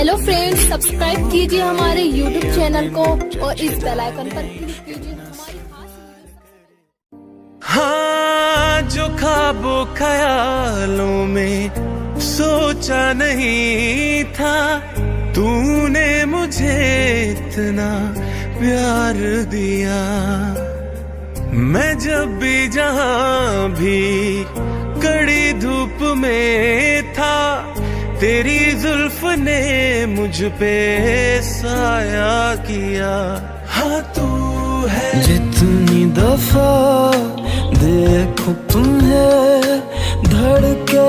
Hello friends, subscribe कीजिए हमारे YouTube channel को और इस बेल आइकन पर क्लिक कीजिए हमारी खास। हाँ, जो ख्वाबों ख्यालों में सोचा नहीं था, तूने मुझे इतना प्यार दिया। मैं जब भी जहां भी कड़ी धूप में था, तेरी जुल्फ ने मुझ पे साया किया। हाँ, तू है। जितनी दफा देखो तुम्हें धड़के